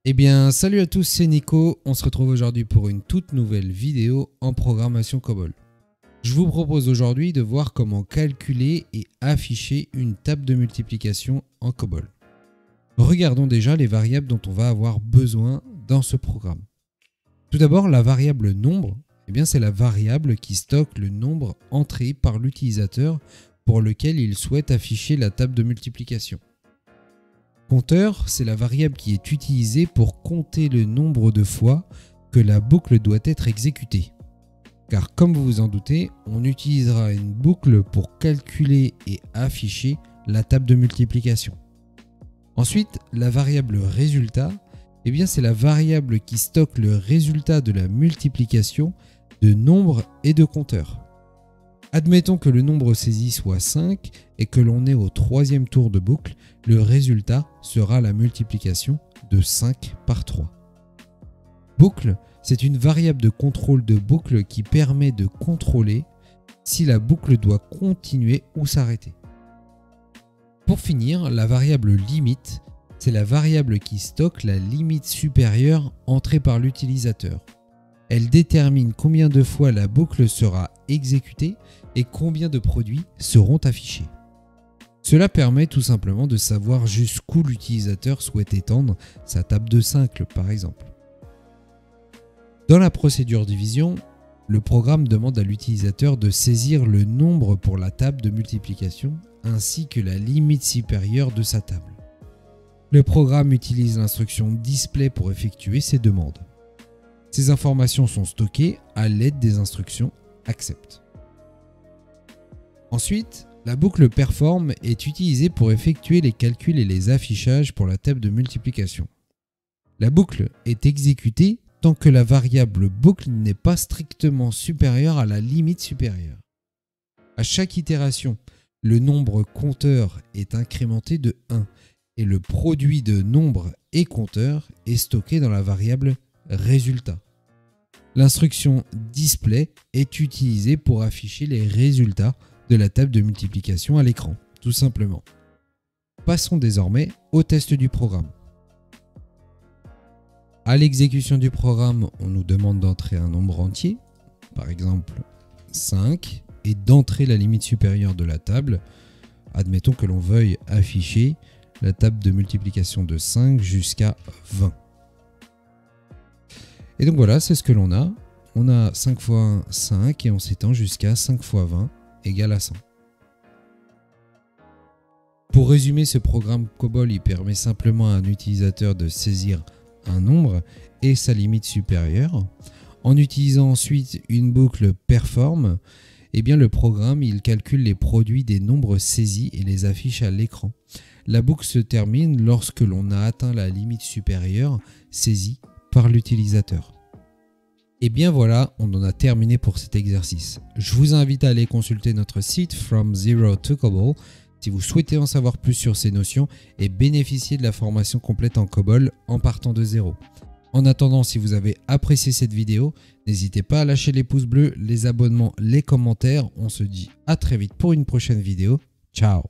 Eh bien, salut à tous, c'est Nico. On se retrouve aujourd'hui pour une toute nouvelle vidéo en programmation COBOL. Je vous propose aujourd'hui de voir comment calculer et afficher une table de multiplication en COBOL. Regardons déjà les variables dont on va avoir besoin dans ce programme. Tout d'abord, la variable nombre, c'est la variable qui stocke le nombre entré par l'utilisateur pour lequel il souhaite afficher la table de multiplication. Compteur, c'est la variable qui est utilisée pour compter le nombre de fois que la boucle doit être exécutée. Car comme vous vous en doutez, on utilisera une boucle pour calculer et afficher la table de multiplication. Ensuite, la variable résultat, c'est la variable qui stocke le résultat de la multiplication de nombre et de compteur. Admettons que le nombre saisi soit 5 et que l'on est au troisième tour de boucle, le résultat sera la multiplication de 5 par 3. Boucle, c'est une variable de contrôle de boucle qui permet de contrôler si la boucle doit continuer ou s'arrêter. Pour finir, la variable limite, c'est la variable qui stocke la limite supérieure entrée par l'utilisateur. Elle détermine combien de fois la boucle sera exécutée et combien de produits seront affichés. Cela permet tout simplement de savoir jusqu'où l'utilisateur souhaite étendre sa table de 5 par exemple. Dans la procédure division, le programme demande à l'utilisateur de saisir le nombre pour la table de multiplication ainsi que la limite supérieure de sa table. Le programme utilise l'instruction display pour effectuer ces demandes. Ces informations sont stockées à l'aide des instructions accept. Ensuite, la boucle perform est utilisée pour effectuer les calculs et les affichages pour la table de multiplication. La boucle est exécutée tant que la variable boucle n'est pas strictement supérieure à la limite supérieure. À chaque itération, le nombre compteur est incrémenté de 1 et le produit de nombre et compteur est stocké dans la variable résultat. L'instruction display est utilisée pour afficher les résultats de la table de multiplication à l'écran, tout simplement. Passons désormais au test du programme. À l'exécution du programme, on nous demande d'entrer un nombre entier, par exemple 5, et d'entrer la limite supérieure de la table. Admettons que l'on veuille afficher la table de multiplication de 5 jusqu'à 20. Et donc voilà, c'est ce que l'on a. On a 5 fois 1, 5, et on s'étend jusqu'à 5 fois 20 égale à 100. Pour résumer, ce programme COBOL, il permet simplement à un utilisateur de saisir un nombre et sa limite supérieure. En utilisant ensuite une boucle perform, le programme il calcule les produits des nombres saisis et les affiche à l'écran. La boucle se termine lorsque l'on a atteint la limite supérieure saisie par l'utilisateur. Et bien voilà, on en a terminé pour cet exercice. Je vous invite à aller consulter notre site From Zero to COBOL si vous souhaitez en savoir plus sur ces notions et bénéficier de la formation complète en COBOL en partant de zéro. En attendant, si vous avez apprécié cette vidéo, n'hésitez pas à lâcher les pouces bleus, les abonnements, les commentaires. On se dit à très vite pour une prochaine vidéo. Ciao!